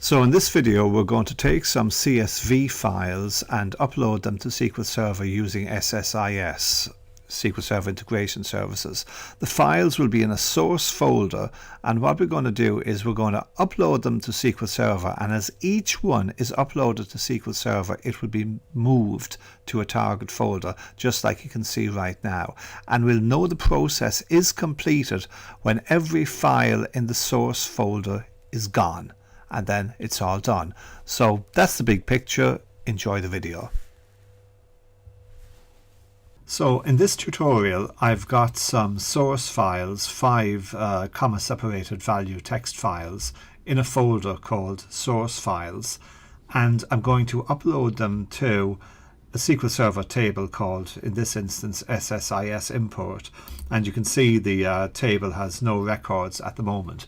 So in this video we're going to take some CSV files and upload them to SQL Server using SSIS, SQL Server Integration Services. The files will be in a source folder, and what we're going to do is we're going to upload them to SQL Server, and as each one is uploaded to SQL Server it will be moved to a target folder, just like you can see right now, and we'll know the process is completed when every file in the source folder is gone, and then it's all done. So that's the big picture. Enjoy the video. So in this tutorial I've got some source files, 5 comma separated value text files in a folder called source files, and I'm going to upload them to a SQL Server table called, in this instance, SSIS import, and you can see the table has no records at the moment.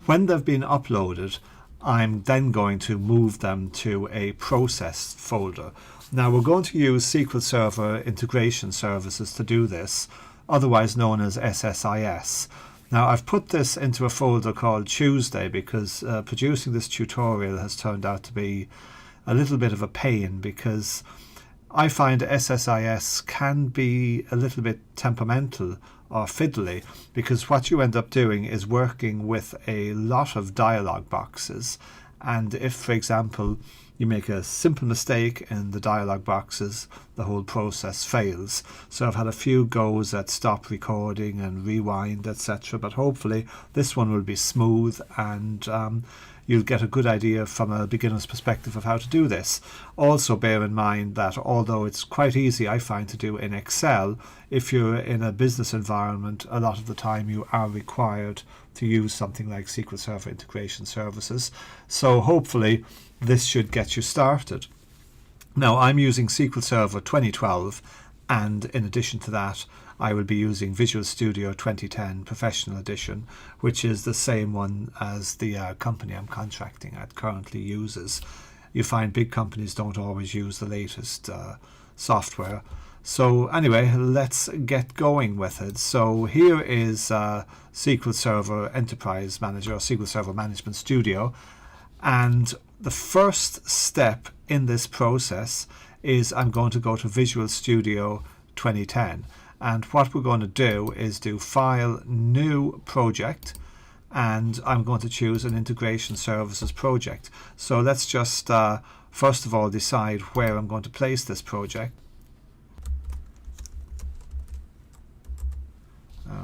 When they've been uploaded, I'm then going to move them to a processed folder. Now we're going to use SQL Server Integration Services to do this, otherwise known as SSIS. Now I've put this into a folder called Tuesday because producing this tutorial has turned out to be a little bit of a pain, because I find SSIS can be a little bit temperamental or fiddly, because what you end up doing is working with a lot of dialog boxes, and if, for example, you make a simple mistake in the dialog boxes, the whole process fails. So I've had a few goes at stop recording and rewind, etc., but hopefully this one will be smooth, and you'll get a good idea from a beginner's perspective of how to do this. Also bear in mind that although it's quite easy, I find, to do in Excel, if you're in a business environment, a lot of the time you are required to use something like SQL Server Integration Services. So hopefully this should get you started. Now I'm using SQL Server 2012, and in addition to that I will be using Visual Studio 2010 Professional Edition, which is the same one as the company I'm contracting at currently uses. You find big companies don't always use the latest software. So anyway, let's get going with it. So here is SQL Server Enterprise Manager, or SQL Server Management Studio, and the first step in this process is I'm going to go to Visual Studio 2010, and what we're going to do is do File, New Project, and I'm going to choose an Integration Services project. So let's just first of all decide where I'm going to place this project.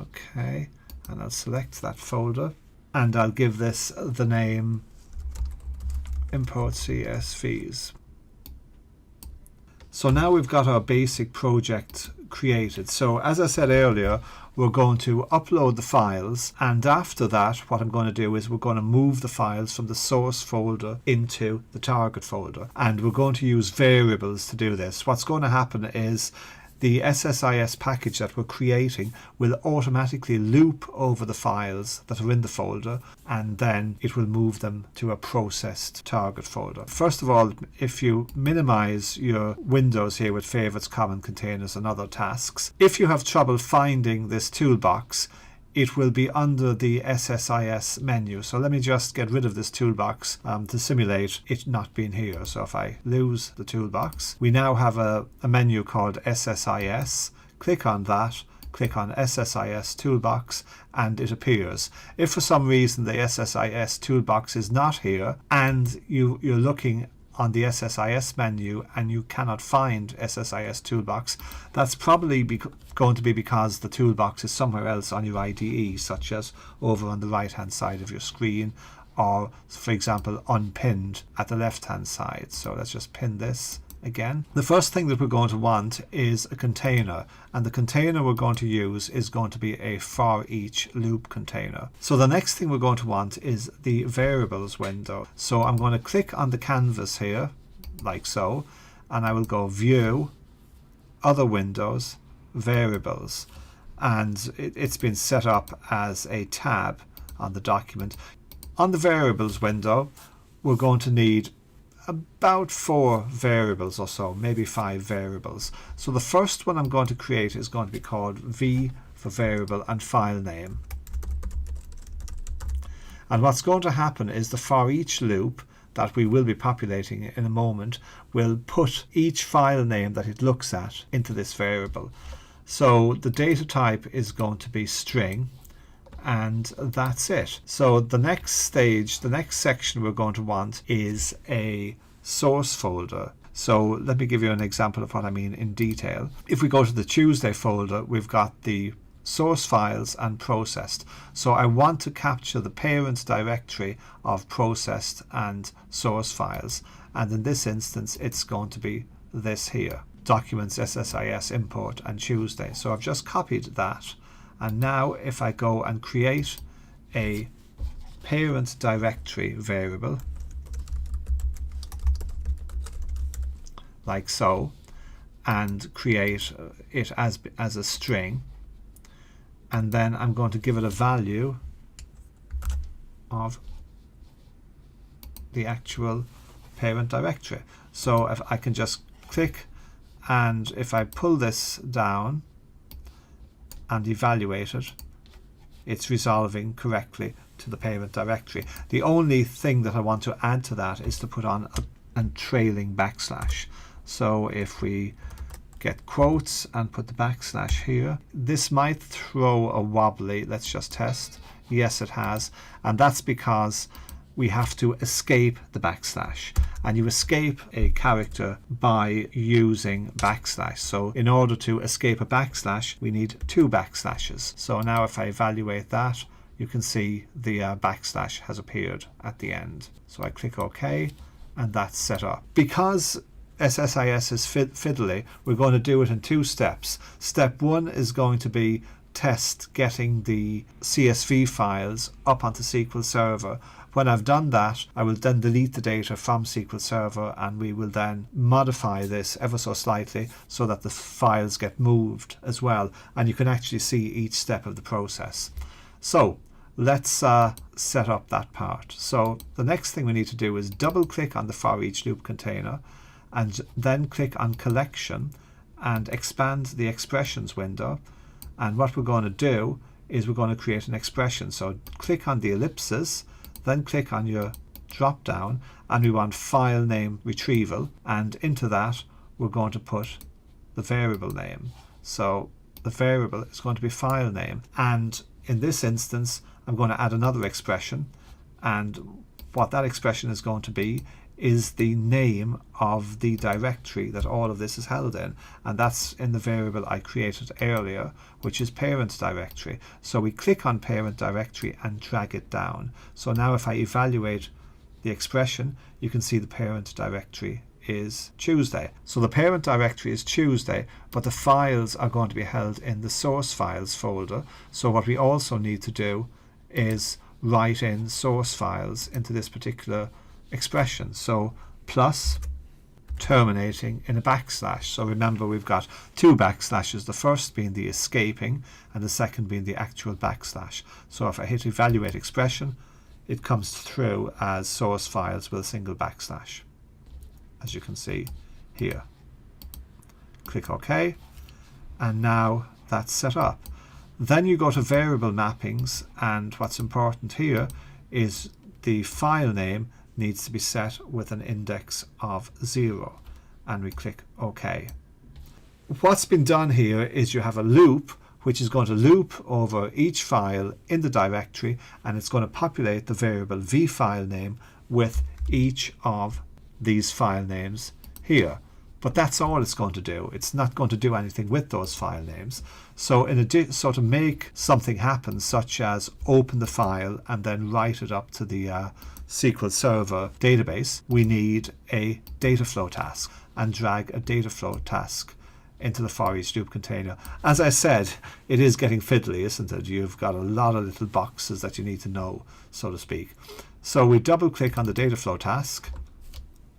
Okay, and I'll select that folder, and I'll give this the name Import CSVs. So now we've got our basic project created. So as I said earlier, we're going to upload the files, and after that what I'm going to do is we're going to move the files from the source folder into the target folder, and we're going to use variables to do this. What's going to happen is the SSIS package that we're creating will automatically loop over the files that are in the folder, and then it will move them to a processed target folder. First of all, if you minimize your windows here with favorites, common containers and other tasks, if you have trouble finding this toolbox, it will be under the SSIS menu. So let me just get rid of this toolbox to simulate it not being here. So if I lose the toolbox, we now have a menu called SSIS. Click on that, click on SSIS toolbox, and it appears. If for some reason the SSIS toolbox is not here, and you're looking on the SSIS menu and you cannot find SSIS toolbox, that's probably going to be because the toolbox is somewhere else on your IDE, such as over on the right hand side of your screen, or for example unpinned at the left hand side. So let's just pin this again. The first thing that we're going to want is a container, and the container we're going to use is going to be a Foreach Loop container. So the next thing we're going to want is the variables window. So I'm going to click on the canvas here like so, and I will go View, Other Windows, Variables, and it's been set up as a tab on the document. On the variables window we're going to need about 4 variables or so, maybe 5 variables. So the first one I'm going to create is going to be called V for variable and file name. And what's going to happen is the for each loop that we will be populating in a moment will put each file name that it looks at into this variable. So the data type is going to be string, and that's it. So the next stage, the next section we're going to want is a source folder. So let me give you an example of what I mean in detail. If we go to the Tuesday folder, we've got the source files and processed. So I want to capture the parent directory of processed and source files. And in this instance, it's going to be this here, documents SSIS import and Tuesday. So I've just copied that. And now if I go and create a parent directory variable, like so, and create it as a string, and then I'm going to give it a value of the actual parent directory. So if I can just click, and if I pull this down and evaluate it, it's resolving correctly to the parent directory. The only thing that I want to add to that is to put on a trailing backslash. So if we get quotes and put the backslash here, this might throw a wobbly. Let's just test. Yes, it has. And that's because we have to escape the backslash. And you escape a character by using backslash. So in order to escape a backslash, we need 2 backslashes. So now if I evaluate that, you can see the backslash has appeared at the end. So I click OK, and that's set up. Because SSIS is fiddly, we're going to do it in 2 steps. Step 1 is going to be test getting the CSV files up onto SQL Server. When I've done that, I will then delete the data from SQL Server, and we will then modify this ever so slightly so that the files get moved as well, and you can actually see each step of the process. So let's set up that part. So the next thing we need to do is double click on the Foreach Loop container, and then click on collection and expand the expressions window. And what we're going to do is we're going to create an expression. So click on the ellipses, then click on your drop down, and we want file name retrieval, and into that we're going to put the variable name. So the variable is going to be file name, and in this instance I'm going to add another expression, and what that expression is going to be is the name of the directory that all of this is held in, and that's in the variable I created earlier, which is parent directory. So we click on parent directory and drag it down. So now if I evaluate the expression, you can see the parent directory is Tuesday. So the parent directory is Tuesday, but the files are going to be held in the source files folder. So what we also need to do is write in source files into this particular expression. So plus terminating in a backslash. So remember, we've got 2 backslashes, the first being the escaping and the second being the actual backslash. So if I hit evaluate expression, it comes through as source files with a single backslash, as you can see here. Click OK, and now that's set up. Then you go to variable mappings, and what's important here is the file name needs to be set with an index of 0, and we click OK. What's been done here is you have a loop which is going to loop over each file in the directory, and it's going to populate the variable vFilename with each of these file names here. But that's all it's going to do. It's not going to do anything with those file names. So so to make something happen, such as open the file and then write it up to the SQL Server database, we need a data flow task, and drag a data flow task into the Foreach Loop container. As I said, it is getting fiddly, isn't it? You've got a lot of little boxes that you need to know, so to speak. So we double click on the data flow task,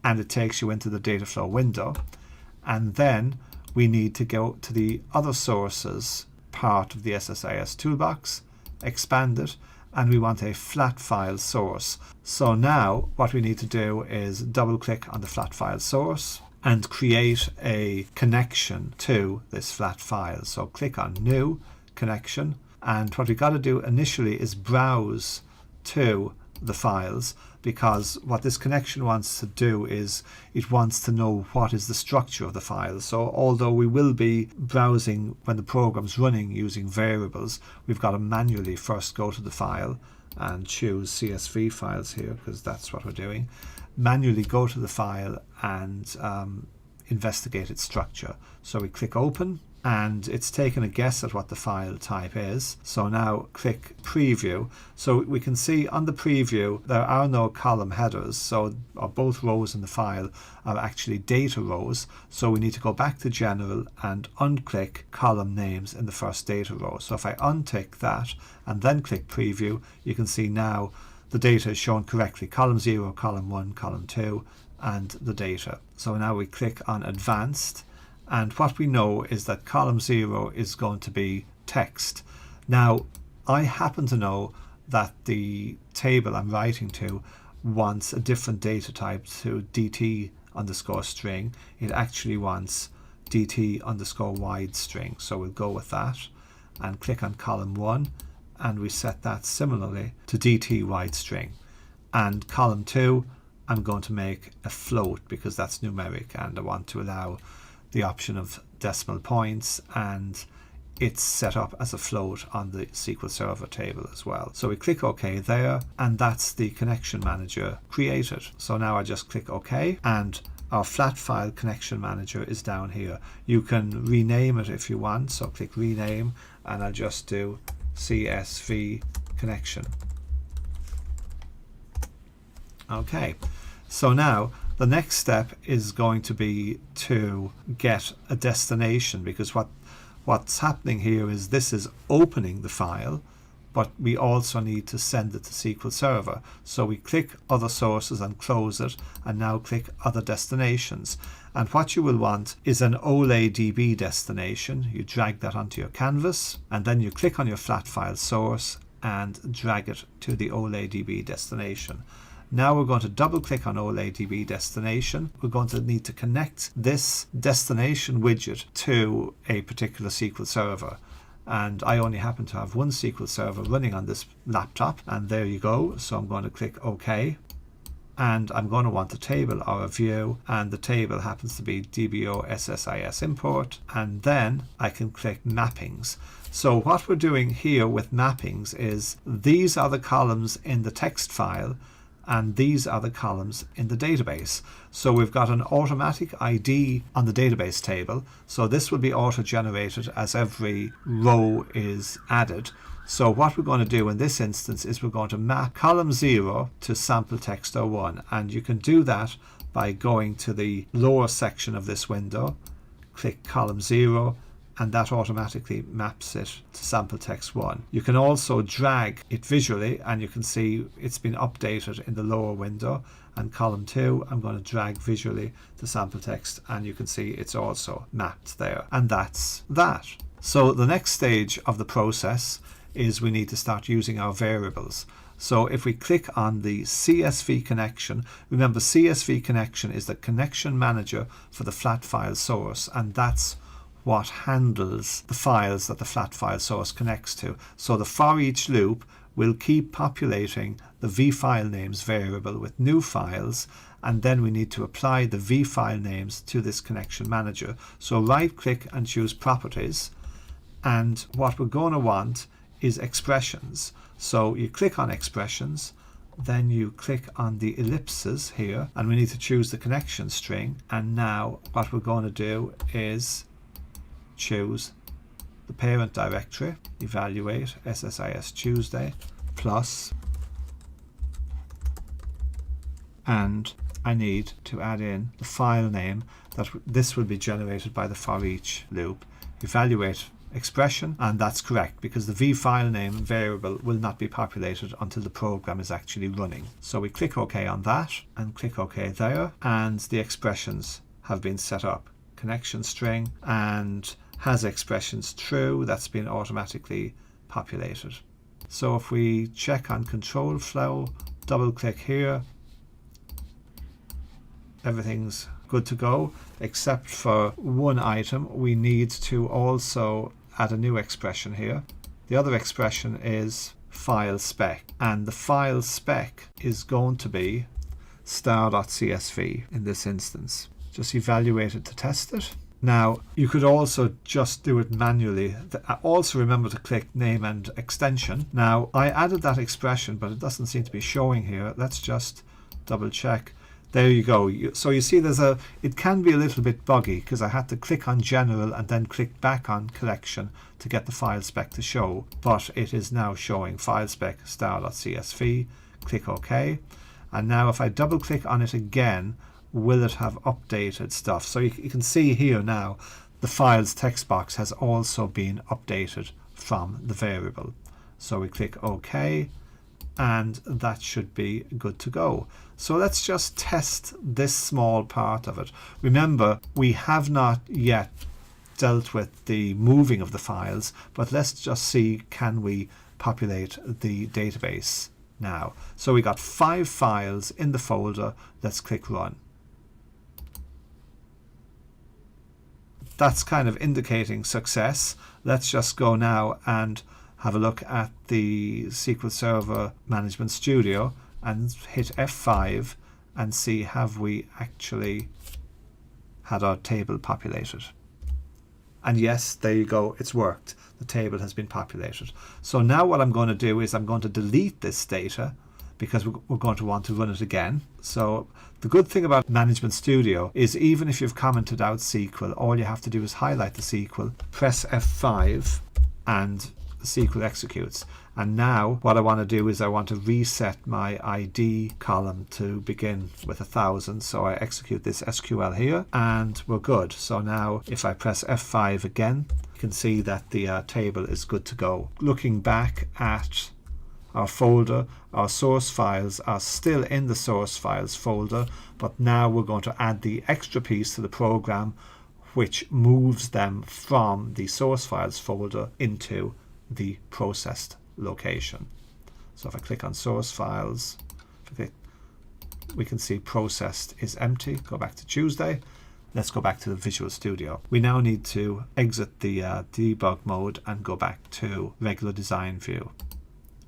and it takes you into the data flow window, and then we need to go to the other sources part of the SSIS toolbox, expand it, and we want a flat file source. So now what we need to do is double click on the flat file source and create a connection to this flat file. So click on new connection, and what we've got to do initially is browse to the files. because what this connection wants to do is it wants to know what is the structure of the file. So although we will be browsing when the program's running using variables, we've got to manually first go to the file and choose CSV files here, because that's what we're doing. Manually go to the file and investigate its structure. So we click open, and it's taken a guess at what the file type is. So now click preview. So we can see on the preview there are no column headers, so both rows in the file are actually data rows. So we need to go back to general and unclick column names in the first data row. So if I untick that and then click preview, you can see now the data is shown correctly: column 0, column 1, column 2, and the data. So now we click on advanced, and what we know is that column 0 is going to be text. Now I happen to know that the table I'm writing to wants a different data type to DT underscore string. It actually wants DT underscore wide string, so we'll go with that and click on column 1, and we set that similarly to DT wide string. And column 2 I'm going to make a float because that's numeric, and I want to allow the option of decimal points, and it's set up as a float on the SQL Server table as well. So we click OK there, and that's the connection manager created. So now I just click OK, and our flat file connection manager is down here. You can rename it if you want, so click rename, and I'll just do CSV connection. Okay, so now the next step is going to be to get a destination, because what's happening here is this is opening the file, but we also need to send it to SQL Server. So we click other sources and close it, and now click other destinations. And what you will want is an OLE DB destination. You drag that onto your canvas, and then you click on your flat file source and drag it to the OLE DB destination. Now we're going to double click on OLE DB Destination. We're going to need to connect this destination widget to a particular SQL Server. And I only happen to have one SQL Server running on this laptop, and there you go. So I'm going to click OK. And I'm going to want a table or a view, and the table happens to be DBO SSIS import, and then I can click mappings. So what we're doing here with mappings is these are the columns in the text file, and these are the columns in the database. So we've got an automatic ID on the database table, so this will be auto-generated as every row is added. So what we're going to do in this instance is we're going to map column 0 to sample text 01, and you can do that by going to the lower section of this window, click column 0, and that automatically maps it to sample text 1. You can also drag it visually, and you can see it's been updated in the lower window. And column 2 I'm going to drag visually to sample text, and you can see it's also mapped there. And that's that. So the next stage of the process is we need to start using our variables. So if we click on the CSV connection, remember CSV connection is the connection manager for the flat file source, and that's what handles the files that the flat file source connects to. So the Foreach loop will keep populating the vFileNames variable with new files, and then we need to apply the vFileNames to this connection manager. So right click and choose properties, and what we're going to want is expressions. So you click on expressions, then you click on the ellipses here, and we need to choose the connection string. And now what we're going to do is choose the parent directory, evaluate SSIS Tuesday, plus, and I need to add in the file name that this will be generated by the Foreach loop. Evaluate expression, and that's correct because the vFileName variable will not be populated until the program is actually running. So we click OK on that and click OK there, and the expressions have been set up. Connection string and has expressions true, that's been automatically populated. So if we check on control flow, double click here, everything's good to go, except for one item. We need to also add a new expression here. The other expression is file spec, and the file spec is going to be star.csv in this instance. Just evaluate it to test it. Now you could also just do it manually. Also remember to click name and extension. Now I added that expression, but it doesn't seem to be showing here. Let's just double check. There you go. So you see it can be a little bit buggy because I had to click on general and then click back on collection to get the file spec to show, but it is now showing file spec star.csv. Click OK. And now if I double click on it again, will it have updated stuff? So you can see here now the files text box has also been updated from the variable. So we click OK, and that should be good to go. So let's just test this small part of it. Remember, we have not yet dealt with the moving of the files, but let's just see, can we populate the database now? So we got 5 files in the folder. Let's click run. That's kind of indicating success. Let's just go now and have a look at the SQL Server Management Studio and hit F5 and see, have we actually had our table populated? And yes, there you go, it's worked. The table has been populated. So now what I'm going to do is I'm going to delete this data because we're going to want to run it again. So the good thing about Management Studio is even if you've commented out SQL, all you have to do is highlight the SQL, press F5, and the SQL executes. And now what I want to do is I want to reset my ID column to begin with 1000. So I execute this SQL here and we're good. So now if I press F5 again, you can see that the table is good to go. Looking back at our folder, our source files are still in the source files folder, but now we're going to add the extra piece to the program which moves them from the source files folder into the processed location. So if I click on source files, we can see processed is empty. Go back to Tuesday. Let's go back to the Visual Studio. We now need to exit the debug mode and go back to regular design view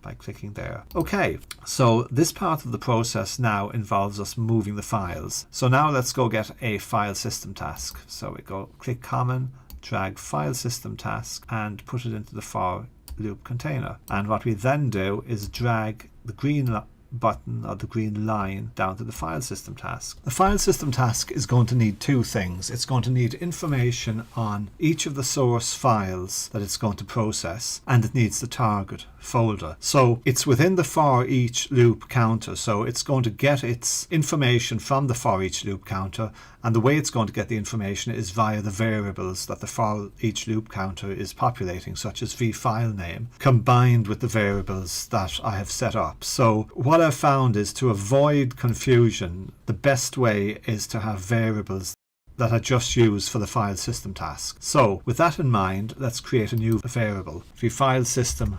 by clicking there. Okay, so this part of the process now involves us moving the files. So now let's go get a file system task. So we go click common, drag file system task and put it into the for loop container. And what we then do is drag the green button or the green line down to the file system task. The file system task is going to need 2 things. It's going to need information on each of the source files that it's going to process, and it needs the target folder. So it's within the Foreach Loop Counter, so it's going to get its information from the Foreach Loop Counter, and the way it's going to get the information is via the variables that the Foreach Loop Counter is populating, such as vFilename, combined with the variables that I have set up. So what I've found is, to avoid confusion, the best way is to have variables that are just used for the file system task. So with that in mind, let's create a new variable. vFilesystem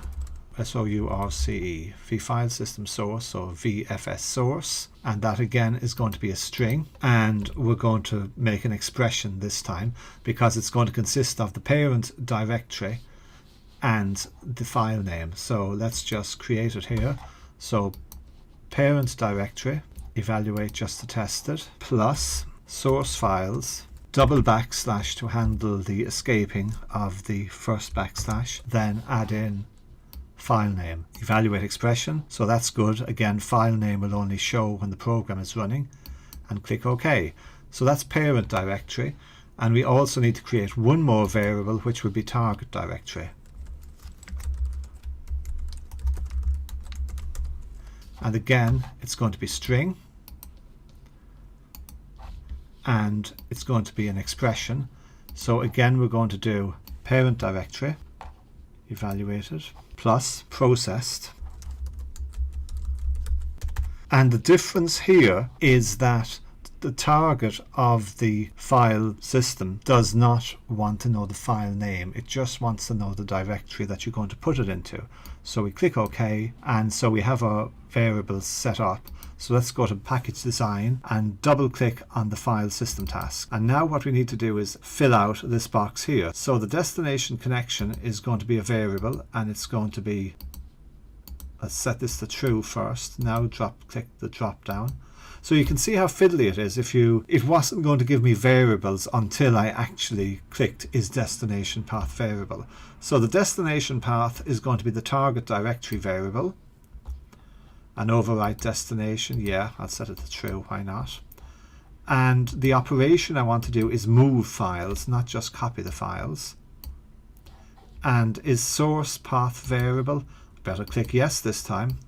SOURCE, vFilesystem source, or VFS source, and that again is going to be a string, and we're going to make an expression this time because it's going to consist of the parent directory and the file name. So let's just create it here. So parent directory, evaluate just to test it, plus source files, double backslash to handle the escaping of the first backslash, then add in file name, evaluate expression. So that's good. Again, file name will only show when the program is running, and click OK. So that's parent directory, and we also need to create one more variable which would be target directory. And again, it's going to be string, and it's going to be an expression. So again, we're going to do parent directory, evaluated, plus processed. And the difference here is that the target of the file system does not want to know the file name. It just wants to know the directory that you're going to put it into. So we click OK, and so we have our variables set up. So let's go to package design and double click on the file system task. And now what we need to do is fill out this box here. So the destination connection is going to be a variable, and it's going to be Let's set this to true first. Now click the drop down. So you can see how fiddly it is. It wasn't going to give me variables until I actually clicked is destination path variable. So the destination path is going to be the target directory variable. And overwrite destination, yeah, I'll set it to true, why not? And the operation I want to do is move files, not just copy the files. And is source path variable? Better click yes this time.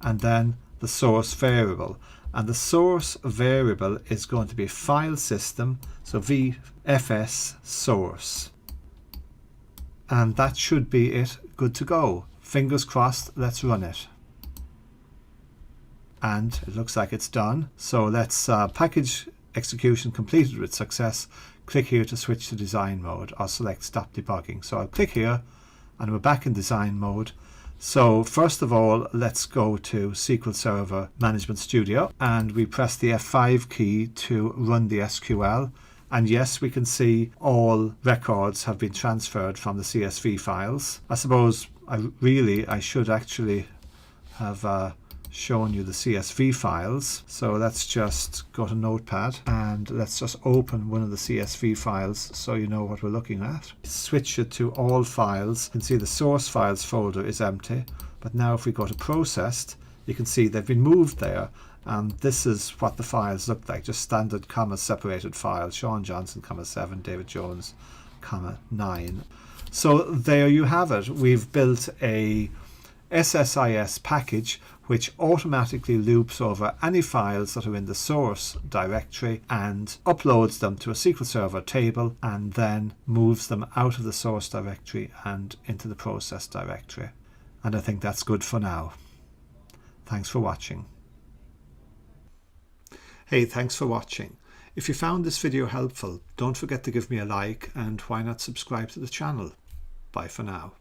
And then the source variable. And the source variable is going to be file system, so VFS source. And that should be it, good to go. Fingers crossed, let's run it. And it looks like it's done. So let's package execution completed with success. Click here to switch to design mode or select stop debugging. So I'll click here and we're back in design mode. So first of all, let's go to SQL Server Management Studio and we press the F5 key to run the SQL. And yes, we can see all records have been transferred from the CSV files. I suppose I should actually have shown you the CSV files. So let's just go to Notepad and let's just open one of the CSV files so you know what we're looking at. Switch it to all files. You can see the source files folder is empty, but now if we go to processed, you can see they've been moved there, and this is what the files look like, just standard comma separated files. Sean Johnson, comma 7, David Jones, comma 9. So there you have it. We've built a SSIS package which automatically loops over any files that are in the source directory and uploads them to a SQL Server table and then moves them out of the source directory and into the process directory. And I think that's good for now. Thanks for watching. Hey, thanks for watching. If you found this video helpful, don't forget to give me a like and why not subscribe to the channel. Bye for now.